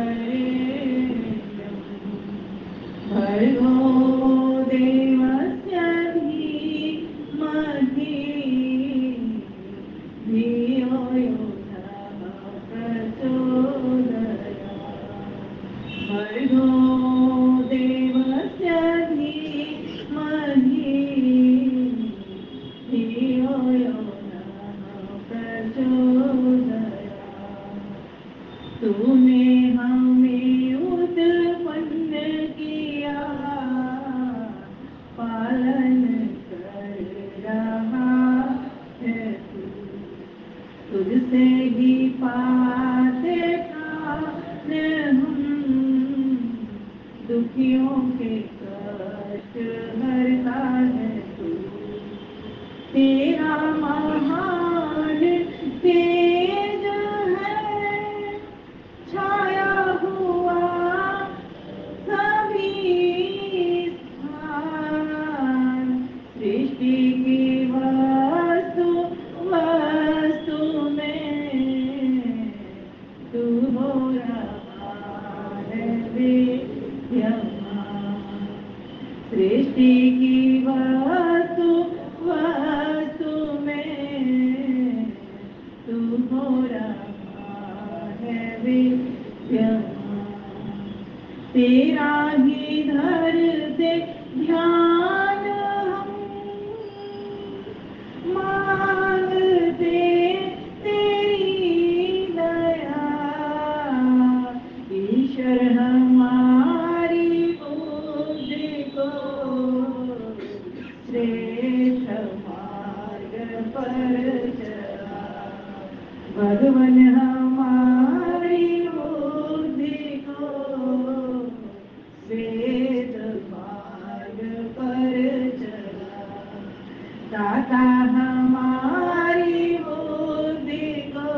तत्सवितुर्वरेण्यं भर्गो देवस्य धीमहि धियो यो नः प्रचोदयात् भर्गो देवस्य धीमहि धियो यो नः प्रचोदयात् तूने हमें उत्पन्न किया पालन कर रहा है तू तुझसे ही पाते प्राण हम दुखियों के कष्ट हरता है तू तेरा महान तेज है छाया हुआ सभी स्थान सृष्टि की वस्तु वस्तु में तू हो रहा है विद्यमान सृष्टि की वस्तु वस्तु में तू हो रहा है विद्यमान तेरा ही धरते ध्यान हम मांगते तेरी दया ईश्वर हमारी बुद्धि को श्रेष्ठ मार्ग पर चला भगवन हमारी बुद्धि को श्रेष्ठ मार्ग पर चला दाता हमारी बुद्धि को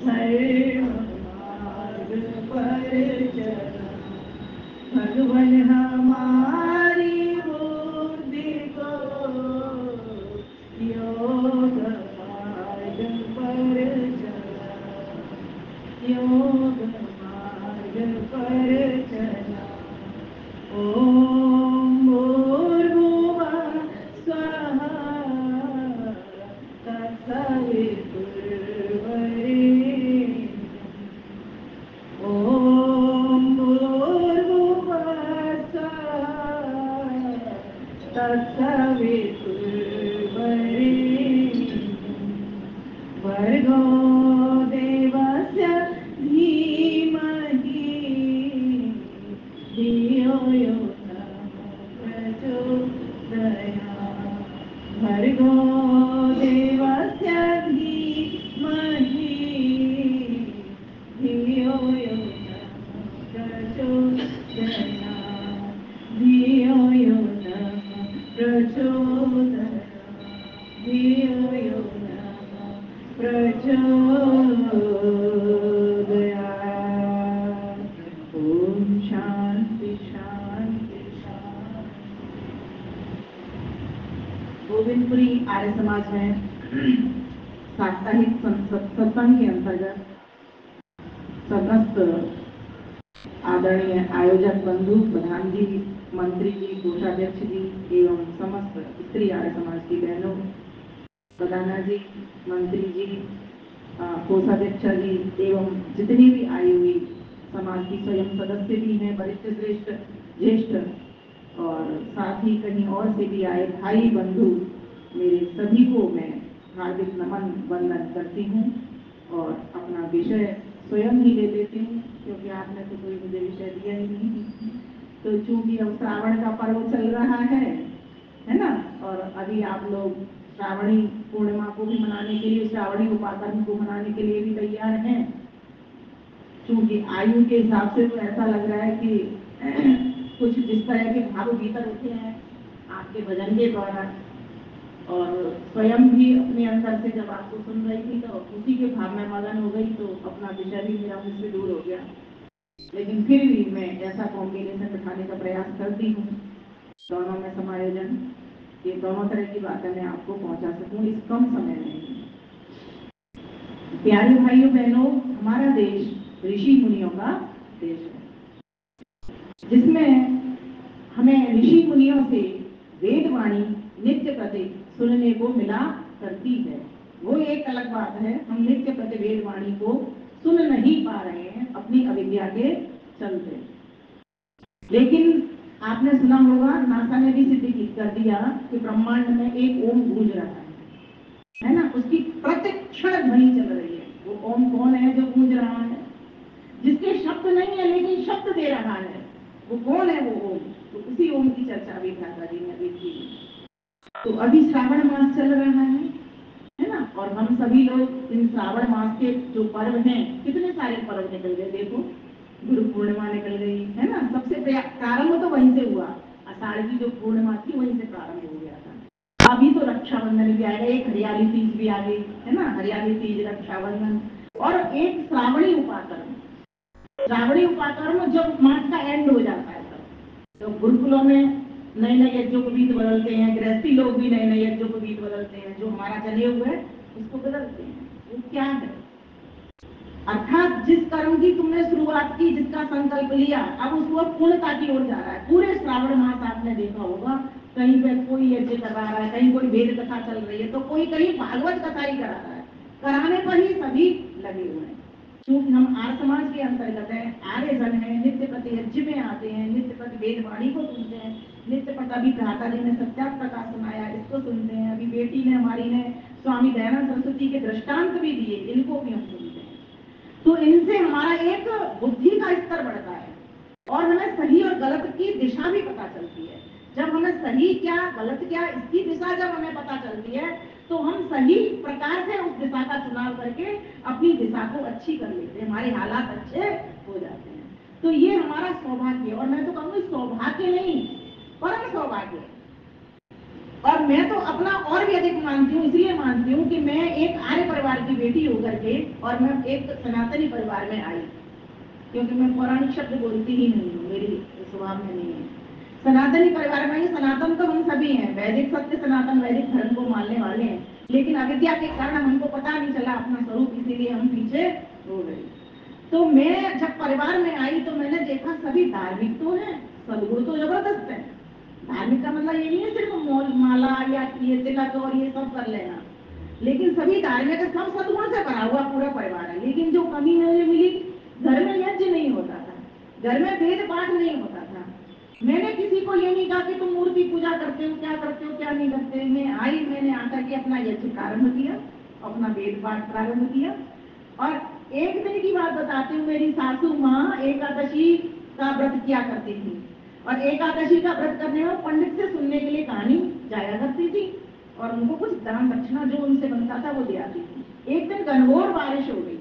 धर्म मार्ग पर चला भगवन हमारी बुद्धि को योग मार्ग पर चला योग मार्ग पर चला ओम भूर्भुवः स्वः तत्सवितुर्वरेण्यम् ओम भूर्भुवः स्वः तत्सवितुर्वरेण्यम् भर्गो देवस्य धीमहि धियो यो नः प्रचोदयात् भर्गो देवस्य धीमहि धियो यो नः प्रचोदयात् धियो यो नः प्रचोदयात् धियो यो नः प्रचोदयात् ओम शांति शांति शांति गोविंदपुरी आर्य समाज में साप्ताहिक सत्संग के अंतर्गत समस्त आदरणीय आयोजक बंधु प्रधान जी मंत्री जी कोषाध्यक्ष जी एवं समस्त स्त्री आर्य समाज की बहनों प्रधाना जी मंत्री जी कोषाध्यक्ष जी एवं जितनी भी आई हुई समाज की स्वयं सदस्य भी हैं वरिष्ठ श्रेष्ठ ज्येष्ठ और साथ ही कहीं और से भी आए भाई बंधु मेरे सभी को मैं हार्दिक नमन वंदन करती हूँ और अपना विषय स्वयं ही ले लेती हूँ क्योंकि आपने तो कोई मुझे विषय दिया ही नहीं तो चूंकि अब श्रावण का पर्व चल रहा है ना और अभी आप लोग श्रावणी पूर्णिमा को भी मनाने के लिए श्रावणी उपासना को मनाने के लिए भी तैयार हैं चूंकि आयु के हिसाब से तो ऐसा लग रहा है कि कुछ जिस तरह के भाव भीतर उठे हैं आपके भजन के द्वारा और स्वयं भी अपने अंदर से जब आपको सुन रही थी तो उसी के भाव में मगन हो गई तो अपना विषय भी मेरा मुझसे दूर हो गया लेकिन फिर भी मैं ऐसा कॉम्बिनेशन बिठाने का प्रयास करती हूँ दोनों में समायोजन ये दोनों तरह की बातें मैं आपको पहुंचा सकूं इस कम समय में प्यारे भाइयों बहनों, हमारा देश ऋषि मुनियों का देश है, जिसमें हमें ऋषि मुनियों से वेदवाणी नित्य प्रति सुनने को मिला करती है। वो एक अलग बात है, हम नित्य प्रति वेदवाणी को सुन नहीं पा रहे हैं अपनी अविद्या के चलते। लेकिन आपने सुना होगा, नासा ने भी सिद्ध कर दिया कि ब्रह्मांड में एक ओम गूंज रहा है ना, उसकी प्रतिक्षण ध्वनि चल रही है। वो ओम कौन है जो गूंज रहा है, जिसके शब्द नहीं है लेकिन शब्द दे रहा है, वो कौन है वो ओम? तो उसी ओम की चर्चा भी भ्राता जी ने अभी की। तो अभी श्रावण मास चल रहा है ना, और हम सभी लोग इन श्रावण मास के जो पर्व हैं, कितने सारे पर्व निकल गए, देखो गुरु पूर्णिमा निकल गई है ना, सबसे प्रारंभ तो वहीं से हुआ, आषाढ़ की जो पूर्णिमा थी वहीं से प्रारंभ हो गया था। अभी तो रक्षाबंधन भी आएगा, एक हरियाली तीज भी आ गई है ना, हरियाली तीज, रक्षाबंधन, और एक श्रावणी उपाकर्म। श्रावणी उपाकर्म जब मास का एंड हो जाता है तो गुरुकुलों में नए नए यज्ञोपवीत बदलते हैं, गृहस्थी लोग भी नए नए यज्ञोपवीत बदलते हैं, जो हमारा जनेऊ है उसको बदलते हैं। वो क्या है? अर्थात जिस कर्म की तुमने शुरुआत की, जिसका संकल्प लिया, अब उसको पूर्णता की ओर जा रहा है। पूरे श्रावण मास आपने देखा होगा, कहीं पे कोई यज्ञ करा रहा है, कहीं कोई वेद कथा चल रही है, तो कोई कहीं भागवत कथा ही करा रहा है, कराने पर ही सभी लगे हुए हैं। क्योंकि हम आर्य समाज के अंतर्गत हैं, आर्य जन है, नित्य प्रति यज्ञ में आते हैं, नित्य प्रति वेदवाणी को सुनते हैं, नित्य प्रति अभी भ्राता जी ने सत्यार्थ प्रकाश सुनाया, इसको सुनते हैं, अभी बेटी ने हमारी ने स्वामी दयानंद सरस्वती के दृष्टांत भी दिए, इनको भी हम सुनते हैं। तो इनसे हमारा एक बुद्धि का स्तर बढ़ता है और हमें सही और गलत की दिशा भी पता चलती है। जब हमें सही क्या गलत क्या इसकी दिशा जब हमें पता चलती है तो हम सही प्रकार से उस दिशा का चुनाव करके अपनी दिशा को अच्छी कर लेते हैं, हमारे हालात अच्छे हो जाते हैं। तो ये हमारा सौभाग्य, और मैं तो कहूँगी सौभाग्य नहीं, परम सौभाग्य। और मैं तो अपना और भी अधिक मानती हूँ, इसलिए मानती हूँ कि मैं एक आर्य परिवार की बेटी होकर के और मैं एक सनातनी परिवार में आई, क्योंकि मैं पौराणिक शब्द बोलती ही नहीं हूँ, मेरी स्वभाव में नहीं है। सनातनी परिवार में ही, सनातन तो हम सभी हैं, वैदिक सत्य सनातन वैदिक धर्म को मानने वाले हैं, लेकिन अविद्या के कारण हमको पता नहीं चला अपना स्वरूप, इसीलिए हम पीछे हो गए। तो मैं जब परिवार में आई तो मैंने देखा सभी धार्मिक तो है, सदगुण तो जबरदस्त है। धार्मिक का मतलब ये नहीं है सिर्फ माला या ये तिलक और ये सब कर लेना, लेकिन सभी धार्मिक सब सदगुण से भरा हुआ पूरा परिवार है। लेकिन जो कमी मुझे मिली, घर में यज्ञ नहीं होता था, घर में वेद पाठ नहीं होता था। मैंने किसी को ये नहीं कहा कि तुम मूर्ति पूजा करते हो, क्या करते हो क्या नहीं करते। मैं आई, मैंने आकर के अपना यज्ञ प्रारंभ किया, अपना वेद पाठ प्रारंभ किया। और एक दिन की बात बताती हूँ, मेरी सासू माँ एकादशी का व्रत किया करती थी, और एकादशी का व्रत करने में पंडित से सुनने के लिए कहानी जाया करती थी, और उनको कुछ दान दक्षिणा जो उनसे बनता था वो दे आती थी। एक दिन घनघोर बारिश हो गई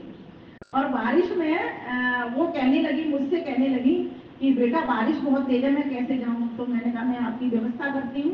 और बारिश में वो कहने लगी, मुझसे कहने लगी कि बेटा बारिश बहुत तेज है, मैं कैसे जाऊं? तो मैंने कहा मैं आपकी व्यवस्था करती हूँ।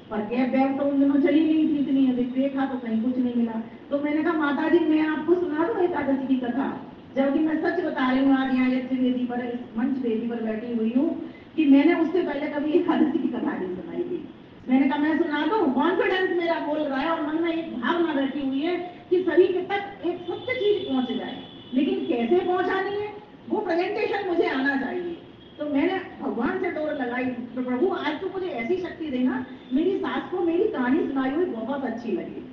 पर कैब बैग तो उन दिनों चली नहीं थी इतनी, अभी देखा तो कहीं कुछ नहीं मिला। तो मैंने कहा माता जी मैं आपको सुना दूं एकादशी की कथा, जबकि मैं सच बता रही हूँ, आज यहाँ यज्ञ वेदी पर, मंच वेदी पर बैठी हुई हूँ, कि मैंने उससे पहले कभी एकादशी की कथा नहीं सुनाई थी। मैंने कहा मैं सुना दूं, कॉन्फिडेंस मेरा बोल रहा है और मन में एक भावना बैठी हुई है कि सभी के तक एक सत्य चीज पहुंच जाए, लेकिन कैसे पहुंचानी है वो प्रेजेंटेशन मुझे आना चाहिए। तो मैंने भगवान से डोर लगाई, तो प्रभु आज तो मुझे ऐसी शक्ति देना। मेरी सास को मेरी कहानी सुनाई हुई बहुत अच्छी लगी,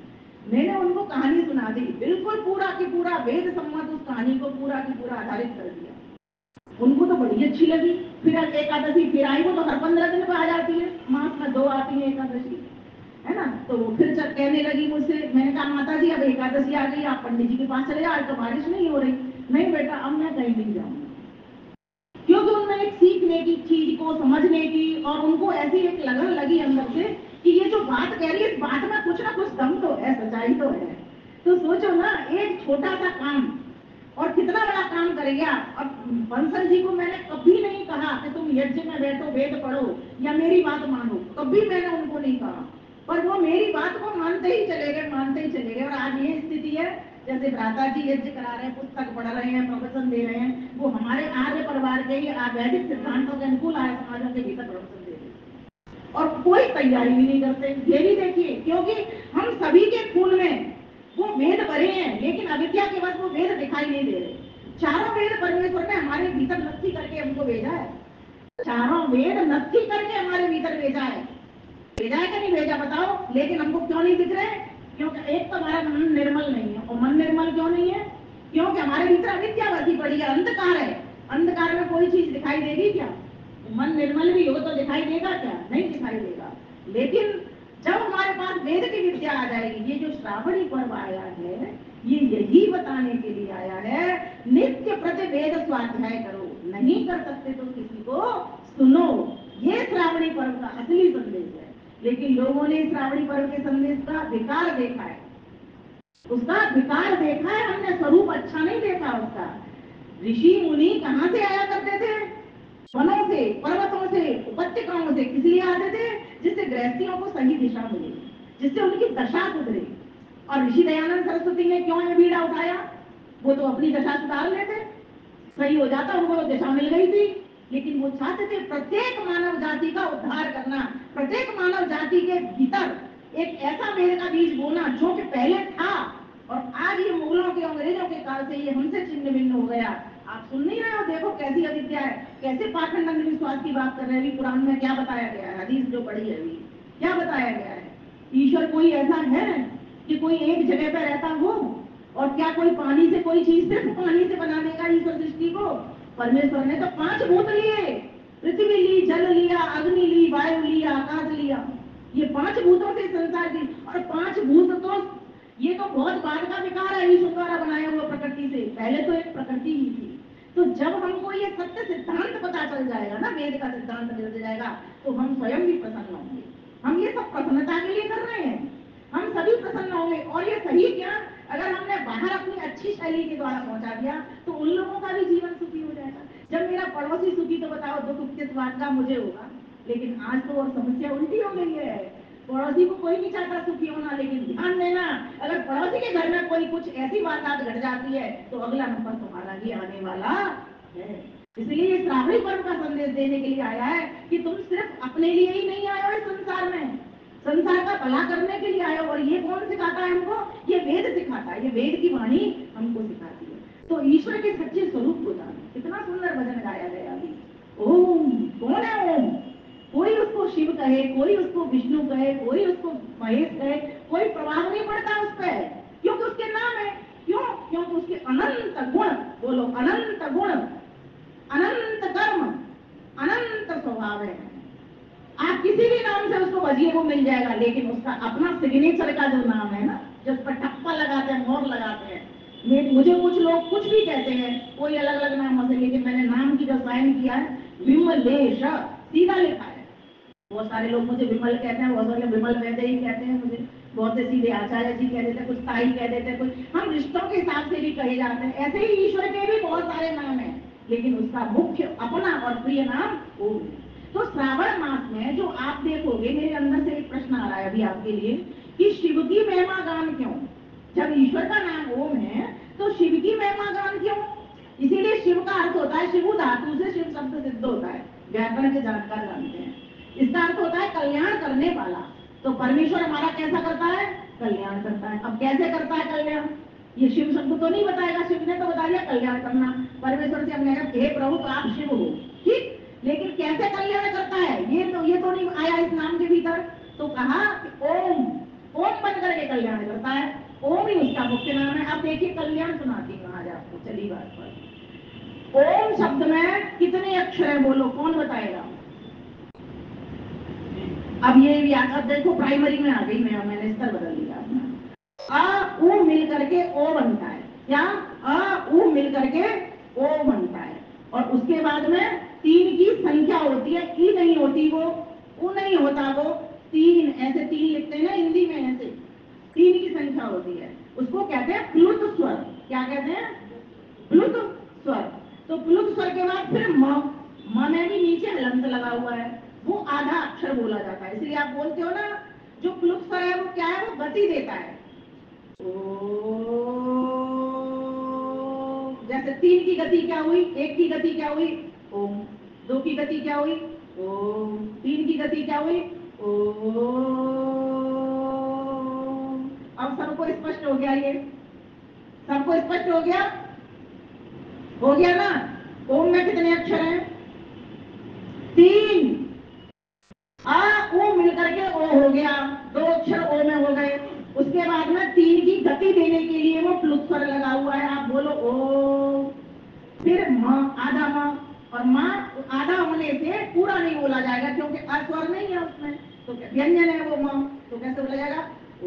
मैंने उनको कहानी सुना दी, बिल्कुल पूरा की पूरा वेद सम्मत उस कहानी को पूरा की पूरा आधारित कर दिया। उनको तो बड़ी अच्छी लगी। फिर एकादशी फिर आई, वो तो हर 15 दिन पर आ जाती है, मास में 2 आती है एकादशी, है ना। तो फिर कहने लगी मुझसे, मैंने कहा माता जी अब एकादशी आ गई, आप पंडित जी के पास चले जाओ, आज तो बारिश नहीं हो रही। नहीं बेटा अब मैं कहीं नहीं जाऊंगी, क्योंकि उनमें एक सीखने की, चीज को समझने की, और उनको ऐसी एक लगन लगी अंदर से कि ये जो बात कह रही है इस बात में कुछ ना कुछ दम तो है, सच्चाई तो है। तो सोचो ना, एक छोटा सा काम और कितना बड़ा काम करेगा। अब बंसल जी को मैंने कभी नहीं कहा कि तुम यज्ञ में बैठो वेद पढ़ो या मेरी बात मानो, कभी मैंने उनको नहीं कहा, पर वो मेरी बात को मानते ही चले गए, मानते ही चले गए। और आज ये स्थिति है, जैसे भ्राता जी यज्ञ करा रहे हैं, पुस्तक पढ़ रहे हैं, प्रवचन दे रहे हैं, वो हमारे आर्य परिवार के ही वैदिक सिद्धांतों के अनुकूल आर्य समाजों के भीतर प्रवचन दे रहे हैं, और कोई तैयारी भी नहीं करते। ये भी देखिए, क्योंकि हम सभी के खून में वो वेद भरे हैं, लेकिन अविद्या के वश वो वेद दिखाई नहीं दे रहे। चारों वेद परमेश्वर ने हमारे भीतर नक्की करके हमको भेजा है। चारों वेद नक्की करके हमारे भीतर भेजा है कि नहीं भेजा बताओ। लेकिन हमको क्यों नहीं दिख रहे? क्योंकि एक तो हमारा मन निर्मल नहीं है। और मन निर्मल क्यों नहीं है? क्योंकि हमारे भीतर अविद्या बसी पड़ी है, अंधकार है। अंधकार में कोई चीज दिखाई देगी क्या? मन निर्मल भी हो तो दिखाई देगा क्या? नहीं दिखाई देगा। लेकिन जब हमारे पास वेद की विद्या आ जाएगी, ये जो श्रावणी पर्व आया है, ये यही बताने के लिए आया है, नित्य प्रति वेद स्वाध्याय करो। नहीं कर सकते तो किसी को सुनो। ये श्रावणी पर्व का असली संदेश है। लेकिन लोगों ने श्रावणी पर्व के संदेश का विकार देखा है, उसका विकार देखा है हमने, स्वरूप अच्छा नहीं देखा उसका। ऋषि मुनि कहाँ से आया करते थे? वनों से, पर्वतों से, उपत्यकाओं से। किस लिए आते थे? जिससे गृहस्थियों को सही दिशा मिले, जिससे उनकी दशा सुधरे। और ऋषि दयानंद सरस्वती ने क्यों ये बीड़ा उठाया? वो तो अपनी दशा सुधार लेते, सही हो जाता, उनको तो दिशा मिल गई थी। लेकिन वो चाहते थे प्रत्येक मानव जाति का उद्धार करना, प्रत्येक मानव जाति के भीतर एक ऐसा वेद का बीज बोना जो कि पहले था और आज ये मुगलों के, अंग्रेजों के काल से ये हमसे छिन्न भिन्न हो गया। आप सुन नहीं रहे हो? देखो कैसी अविद्या है, कैसे पाखंड अंधविश्वास की बात कर रहे हैं। अभी कुरान में क्या बताया गया है? हदीस जो पढ़ी है अभी, क्या बताया गया है? ईश्वर कोई ऐसा है कि कोई एक जगह पर रहता हो? और क्या कोई पानी से, कोई चीज सिर्फ पानी से बना देगा ईश्वर सृष्टि को? परमेश्वर ने तो 5 भूत लिए, पृथ्वी ली, जल लिया, अग्नि ली, वायु लिया, आकाश लिया। ये 5 भूतों से संसार की, और 5 भूत तो ये तो बहुत बाद का विकार है ईश्वर द्वारा बनाया हुआ प्रकृति से। पहले तो एक प्रकृति ही थी। तो जब हमको ये सत्य सिद्धांत पता चल जाएगा ना, वेद का सिद्धांत मिल जाएगा, तो हम स्वयं भी प्रसन्न होंगे। हम ये सब प्रसन्नता के लिए कर रहे हैं, हम सभी प्रसन्न होंगे। और ये सही ज्ञान अगर हमने बाहर अपनी अच्छी शैली के द्वारा पहुंचा दिया तो उन लोगों का भी जीवन सुखी हो जाएगा। जब मेरा पड़ोसी सुखी तो बताओ दुख किस बात का मुझे होगा। लेकिन आज तो और समस्या उल्टी हो गई है, पड़ोसी को कोई नहीं चाहता सुखी होना। लेकिन ध्यान देना, अगर पड़ोसी के घर में कोई कुछ ऐसी वारदात घट जाती है तो अगला नंबर तुम्हारा ही आने वाला है। इसलिए ये श्रावणी पर्व का संदेश देने के लिए आया है कि तुम सिर्फ अपने लिए ही नहीं आए हो इस संसार में, संसार का भला करने के लिए आए हो। और ये कौन सिखाता है हमको? ये वेद सिखाता है, ये वेद की वाणी हमको सिखाती है। तो ईश्वर के सच्चे स्वरूप को जानो। कितना सुंदर भजन गाया गया अभी। ओम, कौन है ओम? कोई उसको शिव कहे, कोई उसको विष्णु कहे, कोई उसको महेश कहे, कोई प्रभाव नहीं पड़ता उस पर, क्योंकि उसके नाम है। क्यों? क्योंकि उसके अनंत गुण, बोलो अनंत गुण, अनंत कर्म, अनंत स्वभाव है। आप किसी भी नाम से उसको भजिए वो मिल जाएगा। लेकिन उसका अपना सिग्नेचर का जो नाम है ना, जिस पर ठप्पा लगाते हैं, मोहर लगाते हैं। मुझे कुछ लोग कुछ भी कहते हैं, कोई अलग अलग नामों से, लेकिन मैंने नाम की जो साइन किया है विमलेश, सीधा लिखा है। बहुत सारे लोग मुझे विमल कहते हैं, बहुत सारे विमल वैद्य ही कहते हैं मुझे, बहुत से सीधे आचार्य जी कह देते हैं, कुछ ताई कह देते हैं, कुछ हम रिश्तों के हिसाब से भी कहे जाते हैं। ऐसे ही ईश्वर के भी बहुत सारे नाम हैं, लेकिन उसका मुख्य अपना और प्रिय नाम ओम है। तो श्रावण मास में जो आप देखोगे, मेरे अंदर से एक प्रश्न आ रहा है अभी आपके लिए कि शिव की महिमा गान क्यों? जब ईश्वर का नाम ओम है तो शिव की महिमा गान क्यों? इसीलिए शिव का अर्थ होता है, शिव धातु से शिव शब्द सिद्ध होता है, व्याकरण के जानकार जानते हैं। इसका अर्थ होता है कल्याण करने वाला। तो परमेश्वर हमारा कैसा करता है? कल्याण करता है। अब कैसे करता है कल्याण? ये शिव शब्द तो नहीं बताएगा, शिव ने तो बता दिया कल्याण करना। परमेश्वर से हमने कहा हे प्रभु तो आप शिव हो, ठीक, लेकिन कैसे कल्याण करता है ये तो नहीं आया इस नाम के भीतर। तो कहा कि ओम, ओम बन करके कल्याण करता है, ओम ही उसका मुख्य नाम है। अब देखिए कल्याण सुनाती हूँ आज आपको, चलिए बात पर। ओम शब्द में कितने अक्षर है बोलो, कौन बताएगा? अब ये भी अब देखो प्राइमरी में आ गई, मैंने स्तर बदल दिया अपना। अ उ मिल करके ओ बनता है, क्या? अ उ मिल करके ओ बनता है। और उसके बाद में 3 की संख्या होती है, ई नहीं होती वो, उ नहीं होता वो, 3 ऐसे 3 लिखते हैं ना हिंदी में, ऐसे 3 की संख्या होती है। उसको कहते हैं प्लुत स्वर। क्या कहते हैं? प्लुत स्वर। तो प्लुत स्वर के बाद फिर म में भी नीचे हलंत लगा हुआ है, वो आधा अक्षर बोला जाता है। इसलिए आप बोलते हो ना, जो प्लुत स्वर है वो क्या है? वो गति देता है। ओ, जैसे 3 की गति क्या हुई, 1 की गति क्या हुई, ओम। 2 की गति क्या हुई, ओम। 3 की गति क्या हुई, ओम। अब सबको स्पष्ट हो गया ये? सबको स्पष्ट हो गया? हो गया ना? ओम में कितने अक्षर हैं? 3। आ ओ मिलकर के ओ हो गया, 2 अक्षर ओ में हो गए। उसके बाद में 3 की गति देने के लिए वो प्लुत स्वर लगा हुआ है, आप बोलो ओ। फिर माँ, आधा माँ, और माँ आधा होने से पूरा नहीं बोला जाएगा क्योंकि अस्वर नहीं है उसमें, तो व्यंजन है वो माँ, तो कैसे बोला जाएगा? ओ,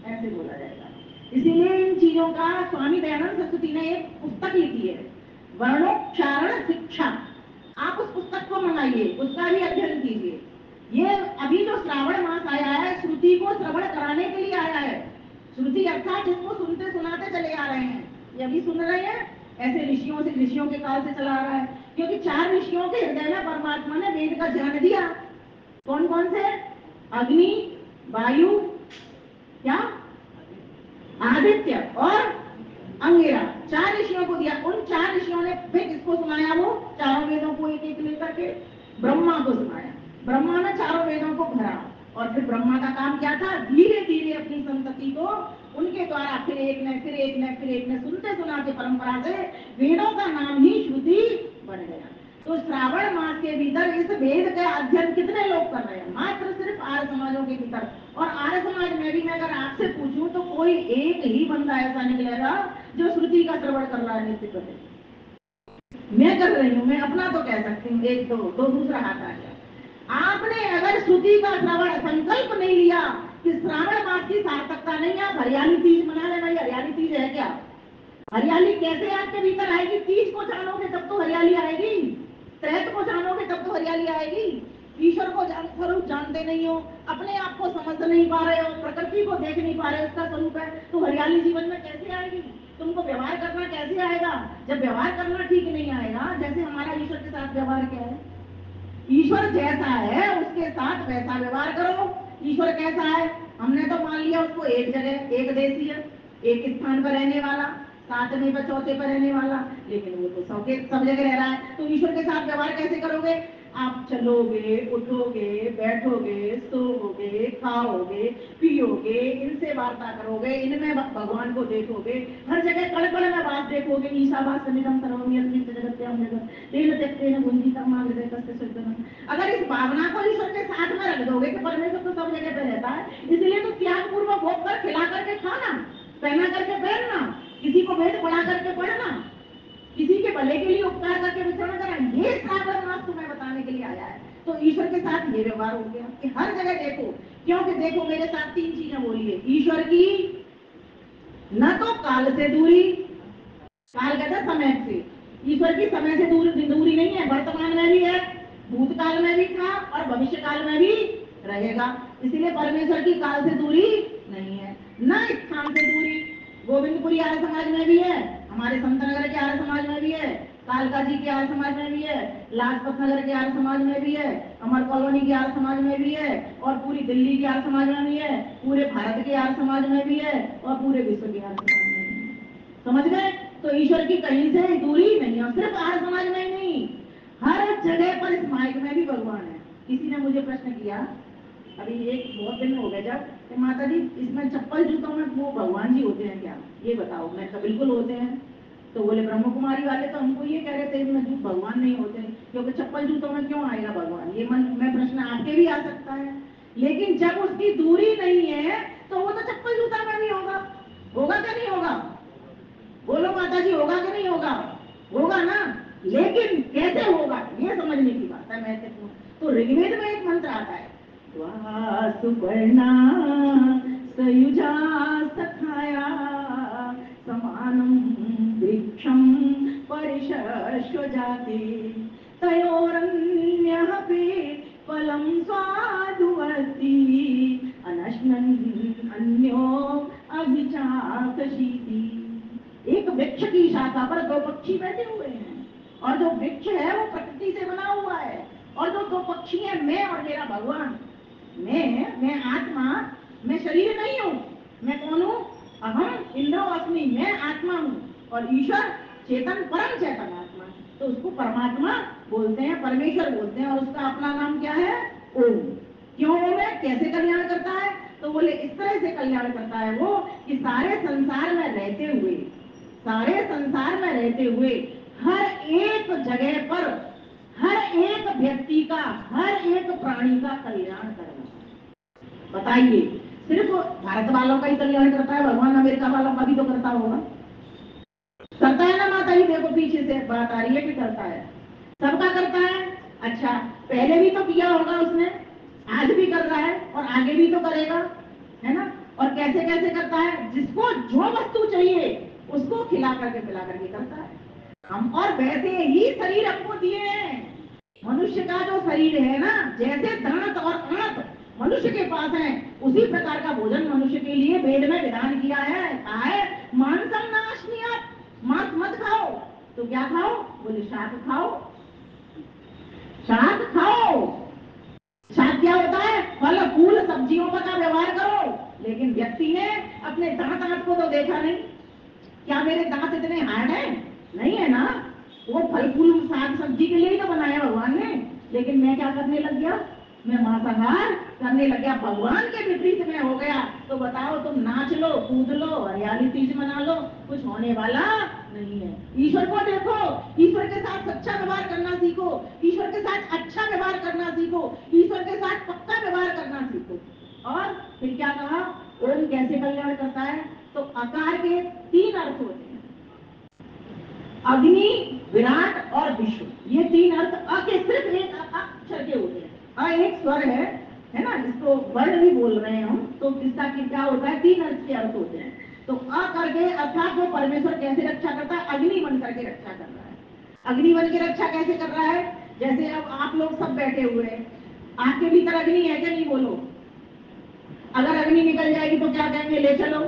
ऐसे बोला जाएगा। इसीलिए इन चीजों का स्वामी दयानंद सरस्वती ने एक पुस्तक लिखी है, वर्णोच्चारण शिक्षा। आप उस पुस्तक को मंगाइए, उसका भी अध्ययन कीजिए। ये अभी जो श्रावण मास आया है, श्रुति को श्रवण कराने के लिए आया है। श्रुति अर्थात जिसको सुनते सुनाते चले आ रहे हैं, ये अभी सुन रहे हैं, ऐसे ऋषियों के काल से चला आ रहा है। क्योंकि 4 ऋषियों के हृदय में परमात्मा ने वेद का ज्ञान दिया। कौन कौन से? अग्नि, वायु, क्या, आदित्य और अंगिरा, 4 ऋषियों को दिया। उन 4 ऋषियों ने फिर किसको सुनाया? वो चारों वेदों को एक एक लेकर के ब्रह्मा को सुनाया। ब्रह्मा ने चारों वेदों को भरा, और फिर ब्रह्मा का काम क्या था? धीरे धीरे अपनी संतति को उनके द्वारा फिर एक ने सुनते सुनाते परंपरा से वेदों का नाम ही श्रुति बन गया। तो श्रावण मास के भीतर इस वेद का अध्ययन कितने लोग कर रहे हैं? मात्र सिर्फ आर्य समाजों के भीतर। और आर्य समाज में भी मैं अगर आपसे पूछूं तो कोई एक ही बंदा ऐसा निकलेगा जो श्रुति का श्रवण कर रहा है नित्य प्रति। मैं कर रही हूँ, मैं अपना तो कह सकती हूँ, एक दो दूसरा हाथ आ गया। आपने अगर श्रुति का श्रवण संकल्प नहीं लिया कि श्रावण मास की सार्थकता नहीं है, हरियाली तीज मना लेना। ये हरियाली तीज है क्या? हरियाली कैसे आपके भीतर आएगी? तीज को जानोगे तब तो हरियाली आएगी, त्रैत को जानोगे तब तो हरियाली आएगी। ईश्वर को स्वरूप जानते नहीं हो, अपने आप को समझ नहीं पा रहे हो, प्रकृति को देख नहीं पा रहे हो, उसका स्वरूप है, तो हरियाली जीवन में कैसे आएगी? तुमको व्यवहार करना कैसे आएगा? जब व्यवहार करना ठीक नहीं आएगा, जैसे हमारा ईश्वर के साथ व्यवहार क्या है? ईश्वर जैसा है उसके साथ वैसा व्यवहार करो। ईश्वर कैसा है? हमने तो मान लिया उसको एक जगह, एक देशीय, एक स्थान पर रहने वाला, 7वें पर 4थे पर रहने वाला, लेकिन वो तो सब जगह रह रहा है। तो ईश्वर के साथ व्यवहार कैसे करोगे? आप चलोगे, उठोगे, बैठोगे, सोओगे, खाओगे, पियोगे, इनसे वार्ता करोगे, इनमें भगवान को देखोगे, हर जगह कड़ में बात देखोगे। ईशावास समितम सर्वम यस्मिन् जगत्याम जगत् तेन त्यक्तेन गुंजितम हृदय कस्य सज्जनम। अगर इस भावना को ईश्वर के साथ में रख दोगे कि परमेश्वर तो सब जगह पे रहता है, इसलिए तो त्याग पूर्वक भोग कर खिला करके खाना, पहना करके पहनना, किसी को वेद पढ़ा करके पढ़ना, किसी के भले के लिए उपकार करके विचरण करना, ये श्रावण मास तुम्हें बताने के लिए आया है। तो ईश्वर के साथ ये व्यवहार हो गया कि हर जगह देखो, क्योंकि देखो मेरे साथ 3 चीजें बोलिए। ईश्वर की न तो काल से दूरी, काल कहता समय से, ईश्वर की समय से दूरी नहीं है, वर्तमान में भी है, भूतकाल में भी था और भविष्य काल में भी रहेगा। इसलिए परमेश्वर की काल से दूरी नहीं है, न स्थान से दूरी। गोविंदपुरी आर्य समाज में भी है, हमारे संत नगर के आर्य समाज में भी है, कालका जी के आर्य समाज में भी है, लाजपत नगर के आर्य समाज में भी है, अमर कॉलोनी के आर्य समाज में भी है, और पूरी दिल्ली के आर्य समाज में भी है, पूरे भारत के आर्य समाज में भी है, और पूरे विश्व के आर्य समाज में भी है। समझ गए? तो ईश्वर की कहीं से दूरी नहीं है, सिर्फ आर्य समाज में ही नहीं, हर जगह पर इस माइक में भी भगवान है। किसी ने मुझे प्रश्न किया अभी एक बहुत दिन हो गए जब, तो माता जी इसमें चप्पल जूतों में वो भगवान जी होते हैं क्या? ये बताओ। मैं कहा बिल्कुल होते हैं। तो बोले ब्रह्म कुमारी वाले तो हमको ये कह रहे थे इसमें जूत भगवान नहीं होते, क्योंकि चप्पल जूतों में क्यों आएगा भगवान? ये मन में प्रश्न आपके भी आ सकता है। लेकिन जब उसकी दूरी नहीं है तो वो तो चप्पल जूता में भी होगा। होगा क्या नहीं होगा? बोलो माता जी, होगा कि नहीं होगा? होगा ना। लेकिन कैसे होगा ये समझने की बात है महत्वपूर्ण। तो ऋग्वेद में एक मंत्र आता है, सुपर्णा सयुजा सखाया समानम वृक्षम परिशश्व जाति तयोरन्यः फलं स्वादुवति अनश्नन् अन्यो अभिचाकशीति। एक वृक्ष की शाखा पर 2 पक्षी बैठे हुए हैं, और जो वृक्ष है वो प्रकृति से बना हुआ है, और जो 2 पक्षी है मैं और मेरा भगवान। मैं आत्मा, मैं शरीर नहीं हूँ। मैं कौन हूँ? अहम इंद्रो अस्मि, मैं आत्मा हूँ, और ईश्वर चेतन परम चेतन आत्मा, तो उसको परमात्मा बोलते हैं, परमेश्वर बोलते हैं, और उसका अपना नाम क्या है? ओम। क्यों ओम है? कैसे कल्याण करता है? तो बोले इस तरह से कल्याण करता है वो कि सारे संसार में रहते हुए हर एक जगह पर हर एक व्यक्ति का, हर एक प्राणी का कल्याण करना। बताइए, सिर्फ भारत वालों का ही कल्याण करता है भगवान? अमेरिका वालों का भी तो करता होगा, करता है ना माता जी? देखो पीछे से बात आ रही है कि करता है, सबका करता है। अच्छा, पहले भी तो किया होगा उसने, आज भी कर रहा है और आगे भी तो करेगा, है ना? और कैसे कैसे करता है? जिसको जो वस्तु चाहिए उसको खिला करके पिला करके करता है। हम और वैसे ही शरीर हमको दिए हैं। मनुष्य का जो शरीर है ना, जैसे दांत और आंत मनुष्य के पास है, उसी प्रकार का भोजन मनुष्य के लिए वेद में विधान किया है। कहा है मांसम नाशनीयात, मांस मत खाओ। तो क्या खाओ? बोले शाक खाओ, शाक खाओ। शाक क्या होता है? फल फूल सब्जियों का व्यवहार करो। लेकिन व्यक्ति ने अपने दांत आंत को तो देखा नहीं। क्या मेरे दांत इतने हार्ड हैं? नहीं है ना। वो फल फूल साग सब्जी के लिए ही तो बनाया भगवान ने। लेकिन मैं क्या करने लग गया? मैं मांसाहार करने लग गया, भगवान के विपरीत में हो गया। तो बताओ, तुम नाच लो, कूद लो, हरियाली तीज मना लो, कुछ होने वाला नहीं है। ईश्वर को देखो, ईश्वर के साथ सच्चा व्यवहार करना सीखो, ईश्वर के साथ अच्छा व्यवहार करना सीखो, ईश्वर के साथ पक्का व्यवहार करना सीखो। और फिर क्या कहा? ओम कैसे कल्याण करता है? तो आकार के 3 अर्थ होते हैं, अग्नि, विराट और विश्व। ये 3 अर्थ अ के सिर्फ एक अक्षर के होते हैं। अ एक स्वर है ना, जिसको वर्ण भी बोल रहे हैं हम। तो इसका क्या होता है? 3 अर्थ के अर्थ होते हैं। तो अ करके अर्थात वो परमेश्वर कैसे रक्षा करता है? अग्नि बन करके रक्षा कर रहा है। अग्नि बन के रक्षा कैसे कर रहा है? जैसे अब आप लोग सब बैठे हुए हैं, आपके भीतर अग्नि है क्या? नहीं बोलो। अगर अग्नि निकल जाएगी तो क्या कहेंगे? ले चलो,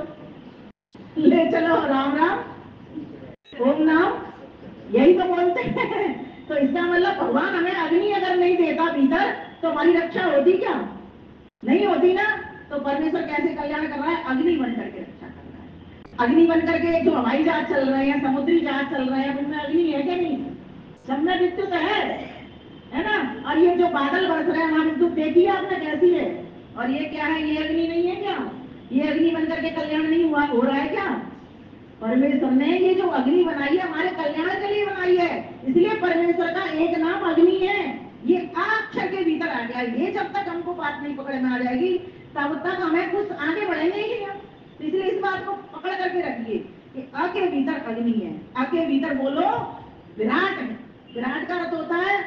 ले चलो, राम राम, ओम नाम, यही तो बोलते हैं। तो इसका मतलब भगवान हमें अग्नि अगर नहीं देता भीतर तो हमारी रक्षा होती क्या? नहीं होती ना। तो परमेश्वर कैसे कल्याण कर रहा है? अग्नि बन करके रक्षा कर रहा है। अग्नि बन करके जो हवाई जहाज चल रहे हैं, समुद्री जहाज चल रहे हैं, उनमें अग्नि है क्या? नहीं, सब में विद्युत है ना। और ये जो बादल बरस रहे हैं, वहां विद्युत देखिए आपने कैसी है। और ये क्या है? ये अग्नि नहीं है क्या? ये अग्नि बन करके कल्याण नहीं हुआ हो रहा है क्या? परमेश्वर ने ये जो अग्नि बनाई है हमारे कल्याण के लिए बनाई है। इसलिए परमेश्वर का एक नाम अग्नि है। ये अक्षर के भीतर आ गया। ये जब तक हमको बात नहीं पकड़ में आ जाएगी तब तक हमें कुछ आगे बढ़ेंगे ही नहीं। तो इसलिए इस बात को पकड़ करके रखिए कि अ के भीतर अग्नि है। अ के भीतर बोलो विराट है। विराट का अर्थ होता है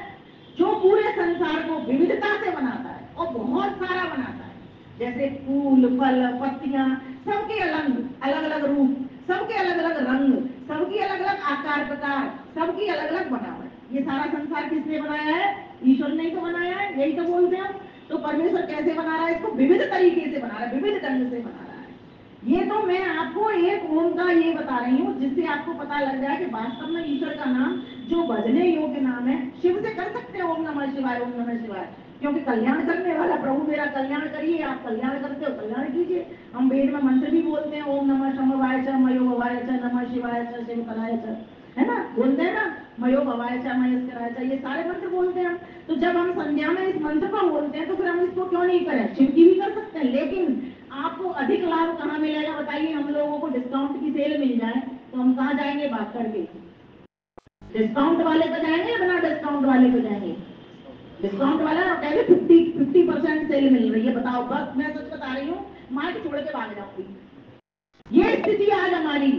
जो पूरे संसार को विविधता से बनाता है और बहुत सारा बनाता है। जैसे फूल, फल, पत्तियां, सबके अलग अलग रूप, सबके अलग अलग रंग, सबकी अलग अलग आकार प्रकार, सबकी अलग अलग बनावट। ये सारा संसार किसने बनाया है? ईश्वर ने ही तो बनाया है। यही तो बोलते हैं। तो परमेश्वर कैसे बना रहा है? इसको विविध तरीके से बना रहा है, विविध ढंग से बना रहा है। ये तो मैं आपको एक ओम का ये बता रही हूँ जिससे आपको पता लग जाए कि वास्तव में ईश्वर का नाम जो भजने योग्य नाम है। शिव से कर सकते हैं ओम नमः शिवाय, ओम नमः शिवाय, क्योंकि कल्याण करने वाला प्रभु मेरा कल्याण करिए। आप कल्याण करते हो, कल्याण कीजिए। हम वेद में मंत्र भी बोलते हैं, ओम नमः शंभवाय च, मयो भवाय च, नमः शिवाय च, शिवतराय च, है ना, बोलते हैं ना, मयो भवाय च, महेश्वराय च, ये सारे मंत्र बोलते हैं। तो जब हम संध्या में इस मंत्र को बोलते हैं तो फिर हम इसको क्यों नहीं करें? शिव की भी कर सकते हैं। लेकिन आपको अधिक लाभ कहाँ मिलेगा बताइए? हम लोगों को डिस्काउंट की सेल मिल जाए तो हम कहाँ जाएंगे? बात करके डिस्काउंट वाले पे जाएंगे, बिना डिस्काउंट वाले पे जाएंगे? डिस्काउंट वाला कहेंगे 50% सेल मिल रही है। बताओ, बस मैं सच बता रही हूँ, माइक छोड़ के भाग जाऊंगी। ये स्थिति आज हमारी।